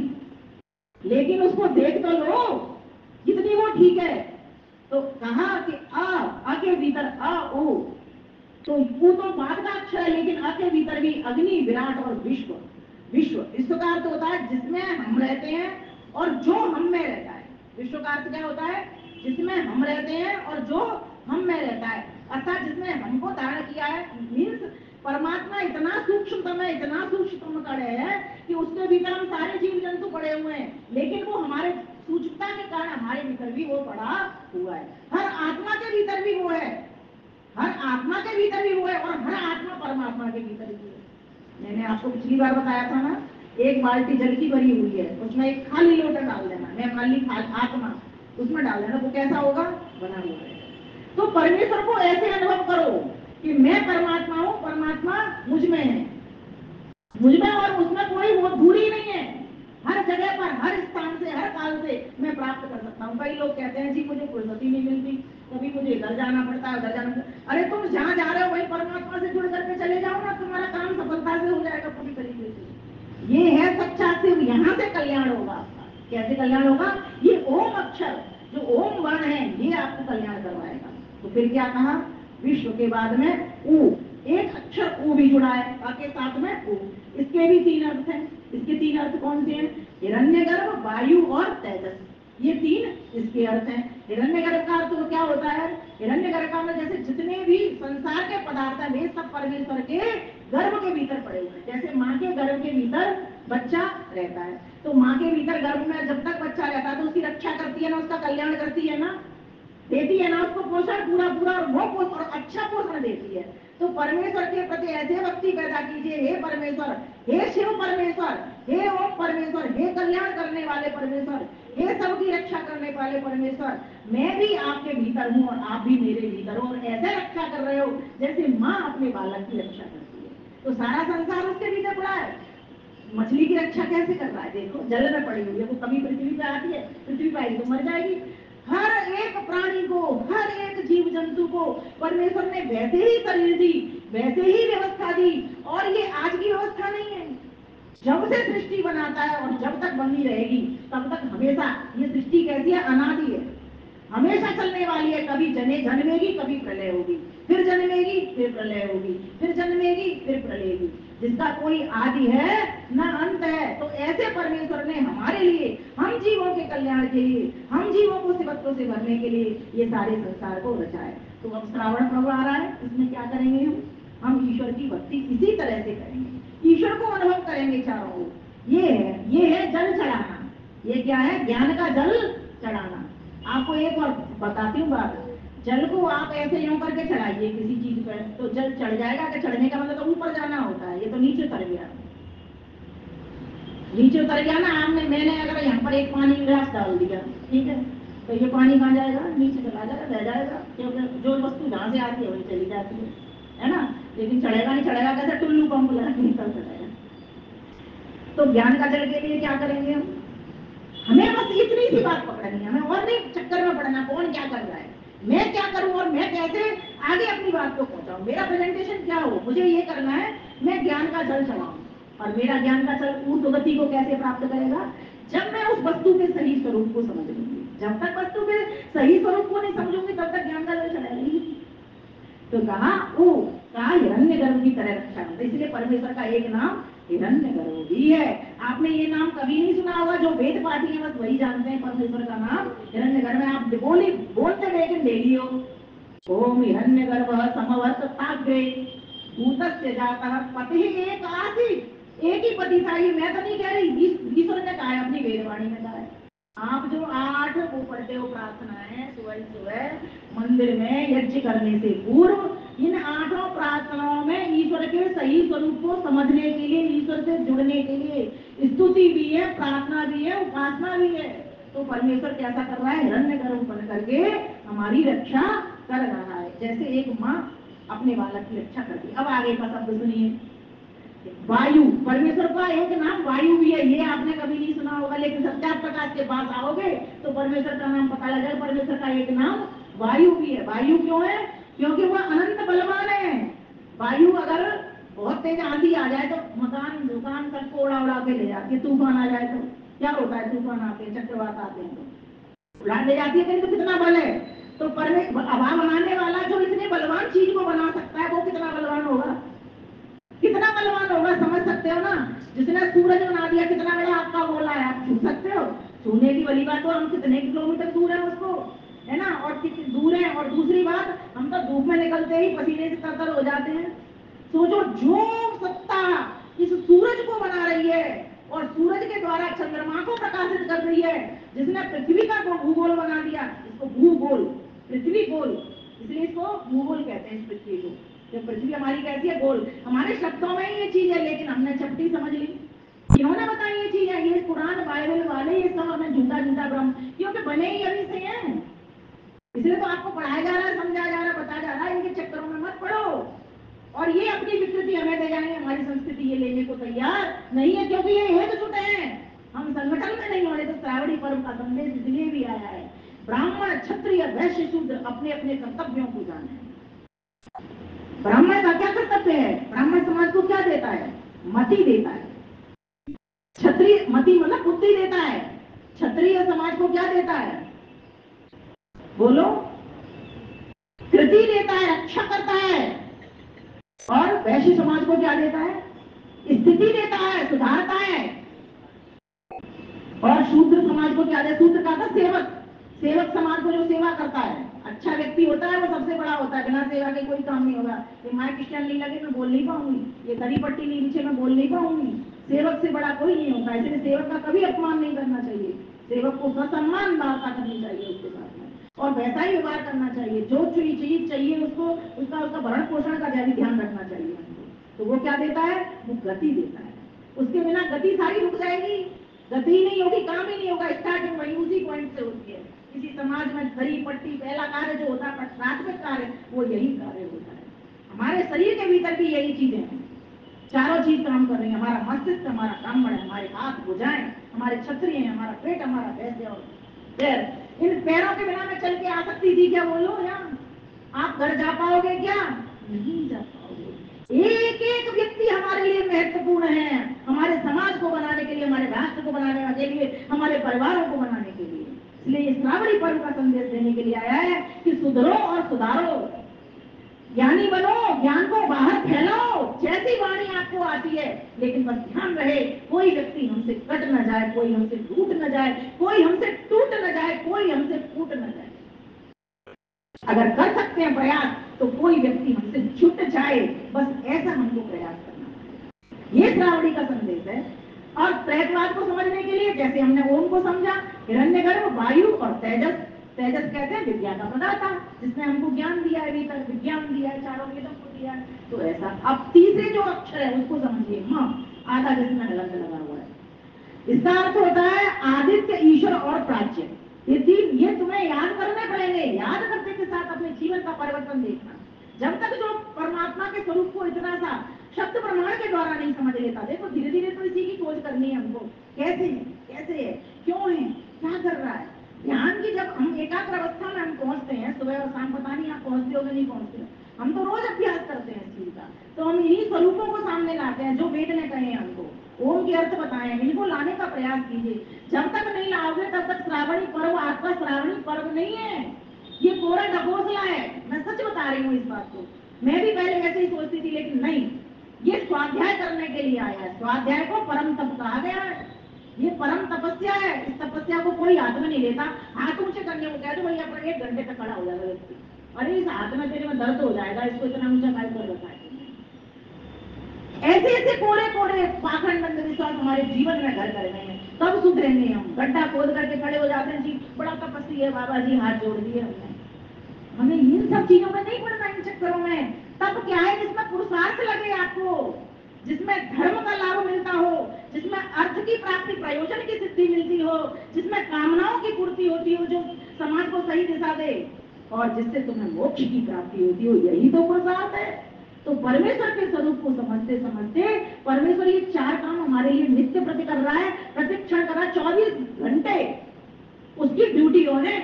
लेकिन उसको देख तो लो कितनी वो ठीक है। तो कहा कि अ के भीतर अ ओ, तो वो तो बाद का अक्षर है, लेकिन अ के भीतर भी अग्नि, विराट और विश्व। विश्व इसका अर्थ होता है जिसमें हम रहते हैं और जो हम में रहता है। विश्व का अर्थ क्या होता है? जिसमें हम रहते हैं और जो हम में रहता है, अर्थात जिसने हमको धारण किया है। मीन्स परमात्मा इतना सूक्ष्मतम है, इतना सूक्ष्मतम कण है कि उसके भीतर हम सारे जीव जंतु पड़े हुए हैं, लेकिन वो हमारे सूक्ष्मता के कारण हमारे भीतर भी वो पड़ा हुआ है। हर आत्मा के भीतर भी वो है, हर आत्मा के भीतर भी वो है, और हर आत्मा परमात्मा के भीतर भी है। मैंने आपको पिछली बार बताया था ना, एक बाल्टी जल की भरी हुई है, उसमें एक खाली लोटा डाल देना, मैं खाली आत्मा उसमें डाल देना, वो कैसा होगा? बना हुआ है। तो परमेश्वर को ऐसे अनुभव करो कि मैं परमात्मा हूँ, परमात्मा मुझ में है। मुझमें और उसमें कोई वो दूरी नहीं है। हर जगह पर, हर स्थान से, हर काल से मैं प्राप्त कर सकता हूँ। कई लोग कहते हैं जी मुझे फुर्सत ही नहीं मिलती, कभी मुझे इधर जाना पड़ता है, उधर जाना पड़ता है। अरे तुम जहाँ जा रहे हो वही परमात्मा से जुड़ करके चले जाओ ना, तुम्हारा काम सफलता से हो जाएगा पूरी तरीके से। ये है सच्चा शिव, यहाँ से कल्याण होगा आपका। कैसे कल्याण होगा? ये ओम अक्षर, जो ओम वर्ण है, ये आपको कल्याण करवाएगा। तो फिर क्या कहा? विश्व के बाद में ऊ, एक अक्षर ऊ भी जुड़ा है, अ के साथ में ऊ। इसके भी तीन अर्थ हैं। इसके तीन अर्थ कौन से हैं? हिरण्यगर्भ, वायु और तेजस, ये तीन इसके अर्थ हैं। हिरण्यगर्भ का अर्थ तो क्या होता है? हिरण्यगर्भ का मतलब जैसे जितने भी संसार के पदार्थ हैं वे सब परमेश्वर के गर्भ के भीतर पड़े हुए हैं। जैसे माँ के गर्भ के भीतर बच्चा रहता है, तो माँ के भीतर गर्भ में जब तक बच्चा रहता है तो उसकी रक्षा करती है ना, उसका कल्याण करती है ना, देती है ना उसको पोषण पूरा पूरा, और वो पोषण अच्छा पोषण देती है। तो परमेश्वर के प्रति ऐसे भक्ति पैदा कीजिए, हे परमेश्वर, हे शिव परमेश्वर, हे ओम परमेश्वर, हे कल्याण करने वाले परमेश्वर, हे सबकी रक्षा करने वाले परमेश्वर, मैं भी आपके भीतर हूँ और आप भी मेरे भीतर हो, और ऐसे रक्षा कर रहे हो जैसे माँ अपने बालक की रक्षा करती है। तो सारा संसार उसके भीतर पड़ा है। मछली की रक्षा कैसे कर रहा है? देखो, जल में पड़ी हुई है, वो कभी पृथ्वी पे आती है, पृथ्वी पे आएगी तो मर जाएगी। हर एक प्राणी को, हर एक जीव जंतु को परमेश्वर ने वैसे ही शरीर दी, वैसे ही व्यवस्था दी, और ये आज की व्यवस्था नहीं है। जब से सृष्टि बनाता है और जब तक बनी रहेगी तब तक हमेशा ये सृष्टि कैसी है? अनादि है, हमेशा चलने वाली है। कभी जन्मेगी, कभी प्रलय होगी, फिर जन्मेगी, फिर प्रलय होगी, फिर जन्मेगी, फिर प्रलय होगी, जिसका कोई आदि है न अंत है। तो ऐसे परमेश्वर ने हमारे लिए, हम जीवों के कल्याण के लिए, हम जीवों को शिवत्व से भरने के लिए ये सारे संसार को रचा है। तो अब श्रावण पर्व आ रहा है, इसमें क्या करेंगे? हम ईश्वर की भक्ति इसी तरह से करेंगे, ईश्वर को अनुभव करेंगे चारों ओर। ये है जल चढ़ाना। ये क्या है? ज्ञान का जल चढ़ाना। आपको एक और बताती हूँ बात। जल को आप ऐसे यूं करके चढ़ाइए किसी चीज पर, तो जल चढ़ जाएगा। कि चढ़ने का मतलब तो ऊपर जाना होता है, ये तो नीचे उतर गया। नीचे उतर गया ना आपने, मैंने अगर यहाँ पर एक पानी गिलास डाल दिया, ठीक है, तो ये पानी कहाँ जाएगा? नीचे चला जाएगा, रह जाएगा, क्योंकि जो वस्तु जहाँ से आती है वही चली जाती है ना। लेकिन चढ़ेगा नहीं, चढ़ेगा कैसे? टुल्लू पंप लगा के निकल चढ़ेगा। तो ज्ञान का जल के लिए क्या करेंगे हम? हमें बस इतनी सी बात पकड़नी है, हमें और नहीं चक्कर में पड़ना कौन क्या कर रहा है, मैं क्या करूं और मैं कैसे आगे अपनी बात को पहुंचाऊं, मेरा प्रेजेंटेशन क्या हो, मुझे ये करना है। मैं ज्ञान का जल चढ़ाऊं, और मेरा ज्ञान का जल ऊर्ध्व गति को कैसे प्राप्त करेगा? जब मैं उस वस्तु के सही स्वरूप को समझ लूंगी। जब तक वस्तु के सही स्वरूप को नहीं समझूंगी तब तक ज्ञान का जल चढ़ाएगी। तो कहा वो कहा हिरण्य गर्भ की तरह रक्षा करता। इसलिए परमेश्वर का एक नाम हिरण्य गर्भ भी है। आपने ये नाम कभी नहीं सुना होगा, जो वेद पाठी है बस वही जानते हैं परमेश्वर का नाम हिरण्य गर्भ है। आप बोलते लेकिन डेली हो, ओम हिरण्य गर्भ समवर्त ताग्रे भूतस्य जातः पति एक आसीत। एक ही पति था, ये मैं तो नहीं कह रही, ईश्वर ने कहा है अपनी वेदवाणी में कहा है। आप जो 8 वो पढ़ते हो प्रार्थनाएं सुबह सुबह मंदिर में यज्ञ करने से पूर्व, इन 8 प्रार्थनाओं में ईश्वर के सही स्वरूप को समझने के लिए, ईश्वर से जुड़ने के लिए स्तुति भी है, प्रार्थना भी है, उपासना भी है। तो परमेश्वर कैसा कर रहा है? हिरण्य गर्भ बन करके हमारी रक्षा कर रहा है, जैसे एक माँ अपने बालक की रक्षा करती। अब आगे का शब्द सुनिए, वायु। परमेश्वर का एक नाम वायु भी है, ये आपने कभी नहीं सुना होगा, लेकिन सत्या प्रकाश के पास आओगे तो परमेश्वर का नाम पता लगेगा। परमेश्वर का एक नाम वायु भी है। वायु क्यों है? क्योंकि वह अनंत बलवान है। वायु अगर बहुत तेज आंधी आ जाए तो मकान दुकान सबको उड़ा उड़ा के ले जाती है। तूफान आ जाए तो क्या होता है? तूफान आते हैं, चक्रवात आते हैं तो उड़ा ले जाती है। तो कितना बल है? तो परमेश्वर हवा बनाने वाला जो इतने बलवान चीज को बना सकता है वो कितना बलवान होगा? कितना बलवान होगा, समझ सकते हो ना। जिसने सूरज बना दिया, कितना बड़ा आपका गोला है, आप छू सकते हो? छूने की बड़ी बात हो, हम कितने किलोमीटर दूर है उसको, है ना, और कितनी दूर है। और दूसरी बात, हम तो धूप में निकलते ही पसीने से तरतर हो जाते हैं। सोचो, जो सत्ता इस सूरज को बना रही है और सूरज के द्वारा चंद्रमा को प्रकाशित कर रही है, जिसने पृथ्वी का भूगोल बना दिया, इसको भूगोल, पृथ्वी गोल, इसलिए इसको भूगोल कहते हैं। इस पृथ्वी को, जब पृथ्वी हमारी कैसी है? गोल। हमारे शब्दों में ही ये चीज है, लेकिन हमने चपटी समझ ली। इन्होंने बताई ये चीज है, ये कुरान बाइबल वाले ये सब हमें झूठा झूठा ब्रह्म, क्योंकि बने ही अभी से हैं। इसलिए तो आपको पढ़ाया जा रहा है, समझाया जा रहा है, बताया जा रहा है, इनके चक्करों में मत पड़ो। और ये अपनी विकृति हमें दे जाएंगे, हमारी संस्कृति ये लेने को तैयार नहीं है, क्योंकि ये एकजुट हैं। हम संगठन में नहीं होने तो श्रावणी पर्व का संदेश इसलिए भी आया है, ब्राह्मण क्षत्रिय वैश्य शूद्र अपने अपने कर्तव्यों को जाने। ब्राह्मण का क्या कर्तव्य है? ब्राह्मण समाज को क्या देता है? मति देता है। क्षत्रिय, मति मतलब बुद्धि देता है। क्षत्रिय समाज को क्या देता है? बोलो, कृति देता है, रक्षा करता है। और वैश्य समाज को क्या देता है? स्थिति देता है, सुधारता है। और शूद्र समाज को क्या देता है? शूद्र का था सेवक, सेवक समाज को जो सेवा करता है, अच्छा व्यक्ति होता है वो सबसे बड़ा होता है। बिना सेवा के कोई काम नहीं होगा। ये माँ क्रिश्चियन नहीं लगे मैं बोल नहीं पाऊंगी, ये दरी पट्टी नहीं नीचे मैं बोल नहीं पाऊंगी। सेवक से बड़ा कोई नहीं होता, इसलिए सेवक का कभी अपमान नहीं करना चाहिए। सेवक को ससम्मान वार्ता करनी चाहिए उसके साथ में, और वैसा ही व्यवहार करना चाहिए। जो चीज चाहिए उसको उसका भरण पोषण का ध्यान रखना चाहिए हमको। तो वो क्या देता है? वो गति देता है। उसके बिना गति सारी रुक जाएगी, गति ही नहीं होगी, काम ही नहीं होगा। स्टार्टिंग वही उसी पॉइंट से होती है। किसी समाज में दरी पट्टी पहला कार्य जो होता है, प्राथमिक कार्य, वो यही कार्य होता है। हमारे शरीर के भीतर भी यही चीजें हैं, चारों चीज काम कर रही है। हमारा मस्तिष्क, हमारा ब्राह्मण है, हमारे हाथ भुजाएं हमारे क्षत्रिय हैं, हमारा पेट हमारा वैश्य और पैर। इन पैरों के बिना मैं चल के आ सकती थी क्या? बोलो यार, आप घर जा पाओगे क्या? नहीं जा पाओगे। एक एक व्यक्ति हमारे लिए महत्वपूर्ण है, हमारे समाज को बनाने के लिए, हमारे राष्ट्र को बनाने के लिए, हमारे परिवारों को बनाने के लिए। इसलिए श्रावणी पर्व का संदेश देने के लिए आया है कि सुधरो और सुधारो, ज्ञानी बनो, ज्ञान को बाहर फैलाओ। जैसी वाणी आपको आती है, लेकिन बस ध्यान रहे कोई व्यक्ति हमसे कट न जाए, कोई हमसे टूट न जाए, कोई हमसे टूट न जाए, कोई हमसे फूट न जाए। अगर कर सकते हैं प्रयास तो कोई व्यक्ति हमसे छूट जाए, बस ऐसा हमको प्रयास करना है। ये श्रावणी का संदेश है। और त्रैतवाद को समझने के लिए जैसे हमने ओम को समझा, हिरण्यगर्भ, वायु और तेजस। तेजस कहते हैं विद्या का प्रदाता, जिसने हमको ज्ञान दिया है, भीतर विज्ञान दिया है, चारों वेदों को दिया है। तो ऐसा अब तीसरे जो अक्षर है उसको समझिए, मां, आधा जिसमें हलंत लगा हुआ है। इसका अर्थ होता है आदित्य, ईश्वर और प्राच्य। ये तीन, ये तुम्हें याद करने पड़ेंगे। याद करने के साथ अपने जीवन का परिवर्तन देखना। जब तक जो परमात्मा के स्वरूप को इतना सा शब्द प्रमाण के द्वारा नहीं समझ लेता, देखो धीरे धीरे तो इसी की खोज करनी है हमको। कैसे है, कैसे है, क्यों है, क्या कर रहा है। ध्यान की जब हम एकाग्र अवस्था में हम पहुंचते हैं, सुबह और शाम, पता नहीं आप पहुंचते हो कि नहीं पहुंचते, हम तो रोज अभ्यास करते हैं इस चीज का। तो हम इन्हीं स्वरूपों को सामने लाते हैं जो वेद ने कहे हमको, ओम के अर्थ बताए, इनको लाने का प्रयास कीजिए। जब तक नहीं लाओगे तब तक श्रावणी पर्व आपका श्रावणी पर्व नहीं है, ये कोरा ढकोसला है। मैं सच बता रही हूँ इस बात को। मैं भी पहले ऐसे ही सोचती थी, लेकिन नहीं, ये स्वाध्याय करने के लिए आया है। स्वाध्याय को परम तप कहा गया है। ये परम तपस्या है। इस तपस्या को कोई हाथ में नहीं लेता। हाथ ऊंचे करने को कह दो भैया, पर 1 घंटे तक खड़ा हो जाएगा व्यक्ति। अरे इस हाथ में तेरे में दर्द हो जाएगा, इसको इतना ऊंचा काय कर रखा है। ऐसे ऐसे कोरे कोरे पाखंड अंधविश्वास हमारे जीवन में घर कर गए हैं। तब सुधरेंगे हम। गड्ढा खोद करके खड़े हो जाते हैं, जी बड़ा तपस्वी है बाबा जी, हाथ जोड़ दिए हमने। हमें इन सब चीजों में नहीं पड़ना, इन चक्करों में। तब क्या है जिसमें पुरुषार्थ लगे आपको, जिसमें धर्म का लाभ मिलता हो, जिसमें अर्थ की प्राप्ति, प्रयोजन की सिद्धि मिलती हो, जिसमें कामनाओं की पूर्ति होती हो, जो समाज को सही दिशा दे, और जिससे तुम्हें मोक्ष की प्राप्ति होती हो, यही तो पुरुषार्थ है। तो परमेश्वर के स्वरूप को समझते समझते परमेश्वर ये 4 काम हमारे लिए नित्य प्रति कर रहा है, प्रतिक्षण कर रहा है। 24 घंटे उसकी ड्यूटी ऑन है,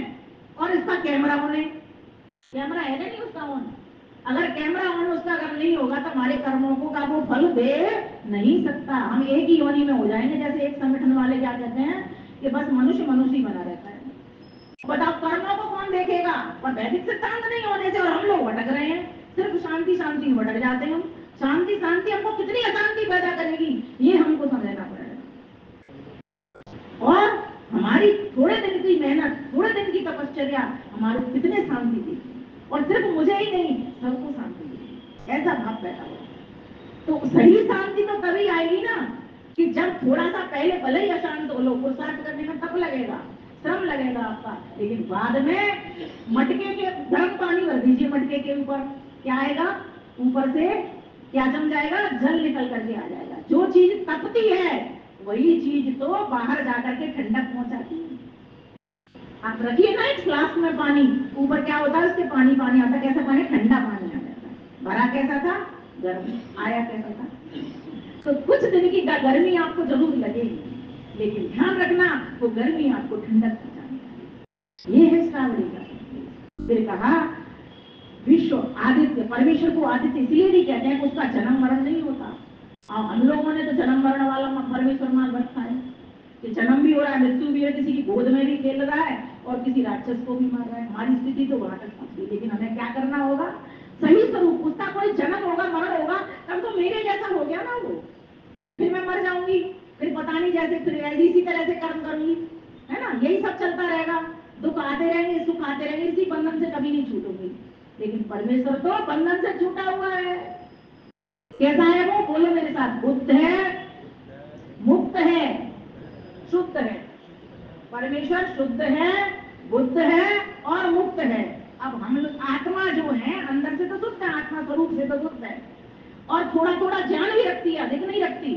और इसका कैमरा ऑन है। कैमरा है ना नहीं उसका ऑन। अगर कैमरा ऑन उसका अगर नहीं होगा तो हमारे कर्मों को का वो फल दे नहीं सकता। हम एक ही योनि में हो जाएंगे। जैसे एक संगठन वाले क्या कहते हैं कि बस मनुष्य मनुष्य बना रहता है। बताओ कर्मों को कौन देखेगा? पर वैदिक सिद्धांत नहीं होने से और हम लोग भटक रहे हैं। सिर्फ शांति शांति में भटक जाते हैं हम। शांति शांति हमको कितनी अशांति पैदा करेगी, ये हमको समझना पड़ेगा। और हमारी थोड़े दिन की मेहनत, थोड़े दिन की तपश्चर्या हमारे कितने शांति देगी। और सिर्फ मुझे ही नहीं, सबको शांति देगी। ऐसा भाव पैदा हो। तो सही शांति तो तभी आएगी ना कि जब थोड़ा सा पहले भले ही अशांत हो लो, पुरुषार्थ करने में तब लगेगा, श्रम लगेगा आपका, लेकिन बाद में मटके के गर्म पानी भर दीजिए, मटके के ऊपर क्या आएगा? ऊपर से क्या जम जाएगा? जल निकल करके आ जाएगा। जो चीज तपती है वही चीज तो बाहर जाकर के ठंडक पहुंचाती है। आप रखिए ना एक फ्लास्क में पानी, ऊपर क्या होता है उसके पानी पानी आता है। कैसा पानी? ठंडा पानी आ जाता है। भरा कैसा था? गर्म आया कैसा था। तो कुछ दिन की गर्मी आपको जरूर लगेगी, लेकिन ध्यान रखना वो गर्मी आपको ठंडक पहुंचाएगी। ये है श्रावणी का। फिर कहा विश्व आदित्य, परमेश्वर को आदित्य इसलिए नहीं कहते हैं कि उसका जन्म मरण नहीं होता। हम लोगों ने तो जन्म मरण वाला परमेश्वर मान रखा है कि जन्म भी हो रहा है, मृत्यु भी है, किसी की गोद में भी खेल रहा है और किसी राक्षस को भी मार रहा है। हमारी स्थिति तो वहां तक पहुंची, लेकिन हमें क्या करना होगा? सही स्वरूप, उसका कोई जन्म होगा मरण होगा तब तो मेरे जैसा हो गया ना वो, फिर मैं मर जाऊंगी, फिर पता नहीं जैसे फिर इसी तरह से कर्म करूंगी, है ना, यही सब चलता रहेगा, दुख आते रहेंगे सुख आते रहेंगे, इसी बंधन से कभी नहीं छूटूंगी। लेकिन परमेश्वर तो बंधन से छूटा हुआ है। कैसा है वो? बोलो मेरे साथ, बुद्ध है, मुक्त है, शुद्ध है। परमेश्वर शुद्ध है, बुद्ध है और मुक्त है। अब हम लोग आत्मा जो है अंदर से तो शुद्ध है, आत्मा स्वरूप से तो शुद्ध है, और थोड़ा थोड़ा ज्ञान भी रखती है, अधिक नहीं रखती।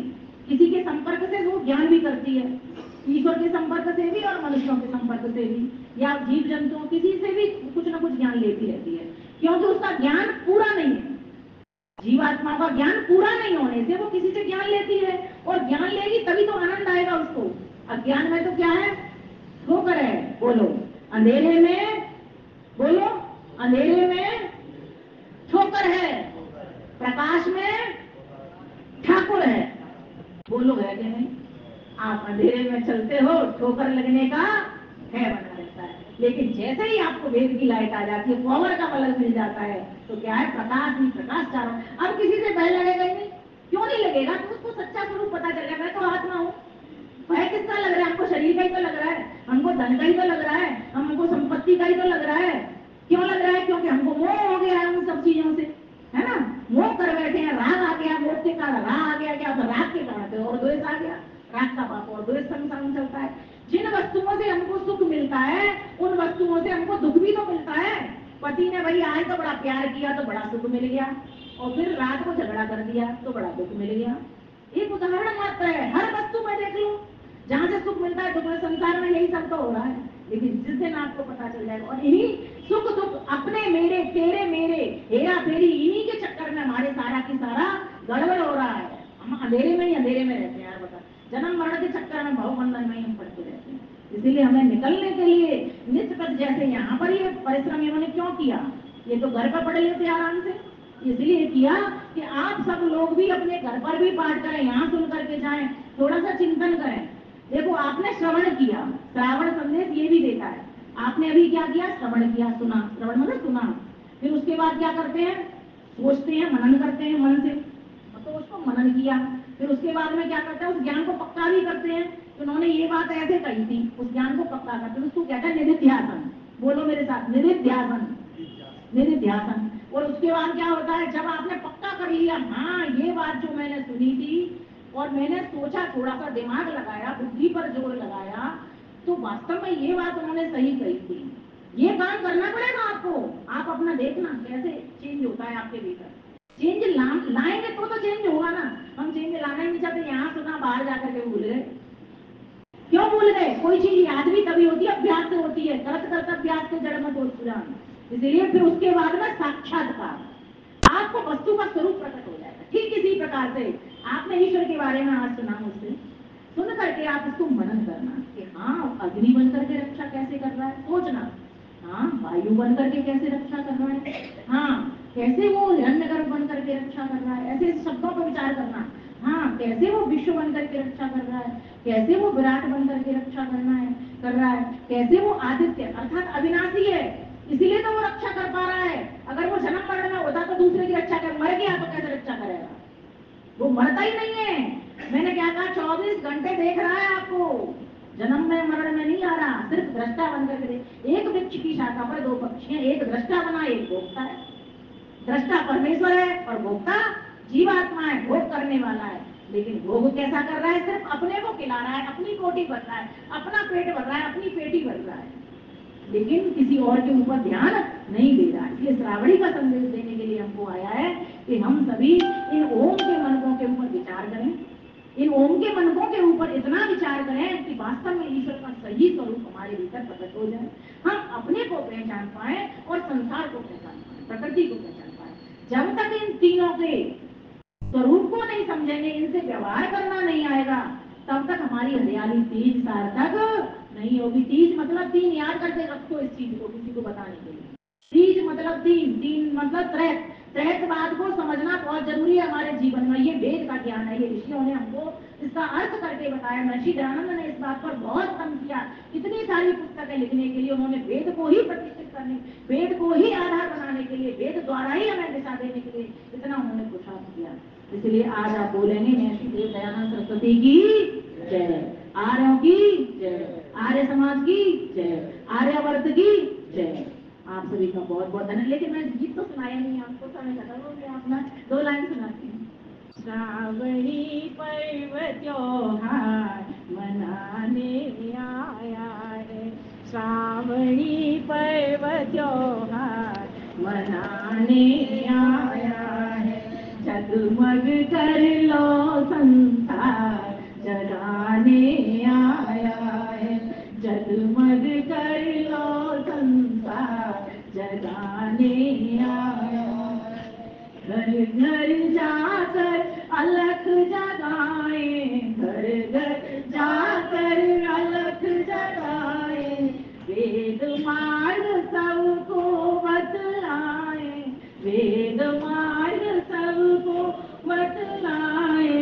किसी के संपर्क से वो ज्ञान भी करती है, ईश्वर के संपर्क से भी और मनुष्यों के संपर्क से भी, या जीव जंतुओं किसी से भी कुछ ना कुछ ज्ञान लेती रहती है, क्योंकि उसका ज्ञान पूरा नहीं है। जीवात्मा का ज्ञान पूरा नहीं होने से वो किसी से ज्ञान लेती है, और ज्ञान लेगी तभी तो आनंद आएगा उसको। अज्ञान में तो क्या है? ठोकर है। बोलो अंधेरे में, बोलो अंधेरे में ठोकर है, प्रकाश में ठाकुर है। बोलो है कि नहीं? आप अंधेरे में चलते हो, ठोकर लगने का है बना रहता है, लेकिन जैसे ही आपको वेद की लाइट आ जाती है, पावर का बल्ब मिल जाता है, तो क्या है? प्रकाश ही प्रकाश चारों। अब किसी से भय लगेगा ही नहीं। क्यों नहीं लगेगा? तो उसको सच्चा स्वरूप पता चल गया, मैं तो आत्मा हूँ। भय किसका लग रहा है? हमको शरीर का ही तो लग रहा है, हमको धन का ही तो लग रहा है, हमको संपत्ति का ही तो लग रहा है। क्यों लग रहा है? क्योंकि हमको मोह हो गया है उन सब चीजों से, है ना, मोह कर बैठे हैं। राग आ गया, मोह के कारण राग आ गया, क्या राग के कारण और द्वेष आ गया, राग का पाप और द्वेष संसार में चलता है। जिन वस्तुओं से हमको सुख मिलता है, उन वस्तुओं से हमको दुख भी तो मिलता है। पति ने भाई आज तो बड़ा प्यार किया तो बड़ा सुख मिल गया, और फिर रात को झगड़ा कर दिया तो बड़ा दुख मिल गया। एक उदाहरण मात्र है, हर वस्तु में देख लो, जहां से सुख मिलता है, दुख संसार में यही सब तो हो रहा है। लेकिन जिस दिन आपको पता चल जाएगा, और इन्हीं सुख दुख अपने मेरे तेरे मेरे हेरा फेरी, इन्हीं के चक्कर में हमारे सारा की सारा गड़बड़ हो रहा है। हम अंधेरे में ही अंधेरे में रहते हैं यार, बता, जन्म मरण के चक्कर में भवबंधन में ही हम पड़ते रहते हैं। इसीलिए हमें निकलने के लिए निष्पक्ष, जैसे यहाँ पर ये परिश्रम इन्होंने क्यों किया? ये तो घर पर पड़े लेते आराम से, इसलिए किया कि आप सब लोग भी अपने घर पर भी पाठ करें, यहाँ सुन करके जाएं, थोड़ा सा चिंतन करें। देखो आपने श्रवण किया, श्रावण संदेश ये भी देता है। आपने अभी क्या किया? श्रवण किया, सुना, श्रवण मतलब सुना। फिर उसके बाद क्या करते हैं? सोचते हैं, मनन करते हैं मन से, तो उसको मनन किया। फिर उसके बाद में क्या करते हैं? उस ज्ञान को पक्का भी करते हैं। उन्होंने ये बात ऐसे कही थी, उस ज्ञान को पक्का करते हैं, उसको कहते हैं निधिध्यासन। बोलो मेरे साथ, निधिध्यासन, निधिध्यासन। और उसके बाद क्या होता है? जब आपने पक्का कर लिया, हाँ ये बात जो मैंने सुनी थी और मैंने सोचा, थोड़ा सा दिमाग लगाया, बुद्धि पर जोर लगाया, तो वास्तव में ये बात उन्होंने सही कही थी। ये काम करना पड़ेगा आपको। आप अपना देखना कैसे चेंज होता है आपके भीतर। चेंज लाएंगे तो चेंज होगा ना। हम चेंज लाना ही नहीं चाहते, यहाँ सुना बाहर जाकर के भूल गए। क्यों भूल गए? कोई चीज याद भी तभी होती है, अभ्यास से होती है। करत करत अभ्यास से जड़ मत हो सुजान। इसलिए फिर उसके बाद में साक्षात्कार, आपको वस्तु का स्वरूप प्रकट हो जाएगा। ठीक इसी प्रकार से आपने ईश्वर के बारे में आज सुना मुझसे, सुन करके आप इसको मनन करना कि हाँ अग्नि बन करके रक्षा कैसे कर रहा है, सोचना। हाँ वायु बन करके कैसे रक्षा कर रहा है, हाँ कैसे वो हिरण्यगर्भ बन करके रक्षा कर रहा है, ऐसे शब्दों पर विचार करना। हाँ कैसे वो विश्व बन करके रक्षा कर रहा है, कैसे वो विराट बन करके रक्षा कर रहा है, कैसे वो आदित्य अर्थात अविनाशी है, इसीलिए तो वो रक्षा कर पा रहा है। अगर वो जन्म मरण में होता तो दूसरे की रक्षा कर, मर गया तो कैसे रक्षा करेगा? वो मरता ही नहीं है। मैंने क्या कहा? 24 घंटे देख रहा है आपको, जन्म में मरण में नहीं आ रहा, सिर्फ दृष्टा बन करके। एक वृक्ष की शाखा पर दो पक्षी हैं, एक दृष्टा बना, एक भोक्ता है। दृष्टा परमेश्वर है और भोक्ता जीवात्मा है, भोग करने वाला है। लेकिन भोग कैसा कर रहा है? सिर्फ अपने को खिला रहा है, अपनी कोटी भर रहा है, अपना पेट भर रहा है, अपनी पेटी भर रहा है, लेकिन किसी और के ऊपर ध्यान नहीं दे रहा है। इसलिए श्रावणी का संदेश देने के लिए हमको आया है कि हम सभी इन ओम के मनकों के ऊपर विचार करें, इन ओम के मनकों के ऊपर इतना विचार करें कि वास्तव में ईश्वर का सही स्वरूप हमारे भीतर प्रकट हो जाए, हम अपने को पहचान पाए और संसार को पहचान पाए, प्रकृति को पहचान पाए। जब तक इन तीनों के स्वरूप को नहीं समझेंगे, इनसे व्यवहार करना नहीं आएगा, तब तक हमारी हरियाली तीज सार्थक नहीं होगी। तीज मतलब तीन, याद करके रखो इस चीज को किसी को बताने के लिए। तीज मतलब तीन, तीन मतलब त्रैतवाद को समझना बहुत जरूरी है हमारे जीवन में। ये वेद का ज्ञान है, ये ऋषियों ने हमको इसका अर्थ करके बताया। महर्षि दयानंद ने इस बात पर बहुत काम किया, इतनी सारी पुस्तकें लिखने के लिए उन्होंने वेद को ही प्रतिष्ठित करने, वेद को ही आधार बनाने के लिए, वेद द्वारा ही हमें दिशा देने के लिए इतना उन्होंने पुरुषार्थ किया। इसलिए आज आप बोलेंगे महर्षि देव दयानंद सरस्वती की जय, आर्यों की जय, आर्य समाज की जय, आर्यावर्त की जय। आप सभी का बहुत बहुत धन्यवाद। लेकिन मैं गीत तो सुनाया नहीं आपको, समय खत्म हो गया अपना, 2 लाइन सुनाती हूँ। श्रावणी पर्व त्योहार मनाने आया है, श्रावणी पर्व त्योहार मनाने आया है, जगमग कर लो संसार जगाने आया है, जगमग कर लो संसार जगाने आया है। घर घर जाकर अलख जगाए, घर घर जाकर अलख जगाए, वेद मार्ग सबको बतलाए, वेद मार्ग सबको बतलाए,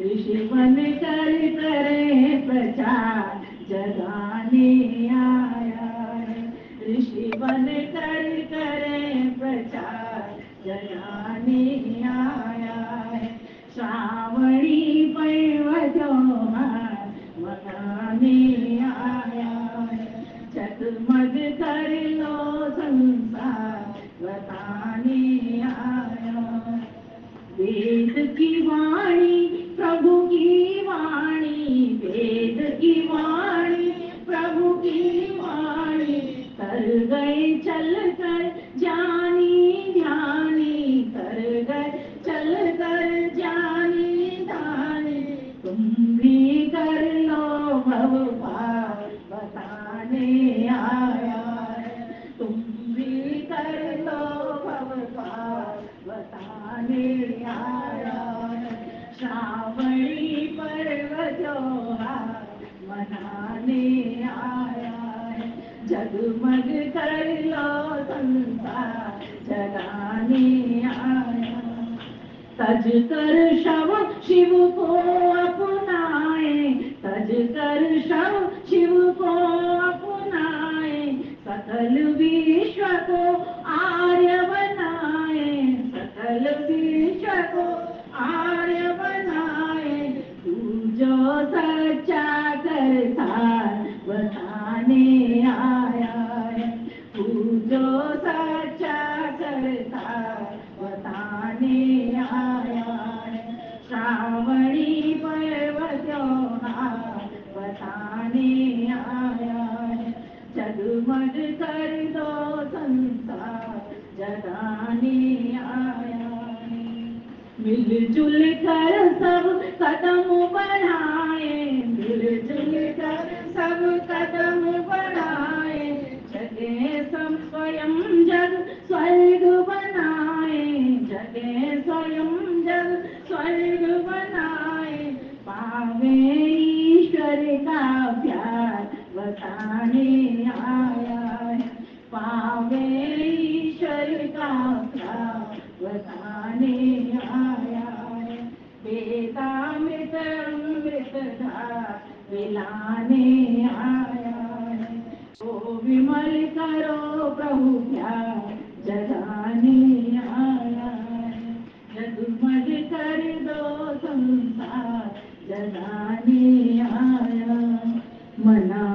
ऋषि बन कर करे प्रचार जगाने आया है, ऋषि बन कर करे प्रचार जगाने आया है, श्रावणी पर्व त्योहार मनाने आया है, जगमग कर लो संसार बताने आया है। वेद की वाणी प्रभु की वाणी, वेद की वाणी प्रभु की वाणी, कर गए चल कर जानी ध्यानी, कर गए चल कर जानी ध्यानी, तुम भी कर लो भव पार बताने आया है, तुम भी कर लो भव पार बताने आया है, श्रावणी पर्व त्योहार मनाने आया है, जगमग कर लो संसार जगाने आया। तज कर शव शिव को अपनाए, तज कर शव शिव को अपनाए, सकल विश्व को आर्य बनाए, सकल विश्व को आर्य बनाए, तू जो सच्चा करतार बताने आया है, तू जो सच्चा करतार बताने आया है, श्रावणी पर्व त्योहार बताने आया है, जगमग कर दो संसार जगाने आया है। मिलजुल कर सब कदम बढ़ाए, मिलजुल कर सब कदम बढ़ाए, जगे सब स्वयं जग स्वर्ग बनाए, जगे स्वयं जग स्वर्ग बनाए, पावे ईश्वर का प्यार बताने आया है, पावे ईश्वर का प्यार बताने आया है, वेदामृत अमृत धार पिलाने आया है, तो विमल करो प्रभु प्यार जगाने आया है, जगमग कर दो संसार जगाने आया, मना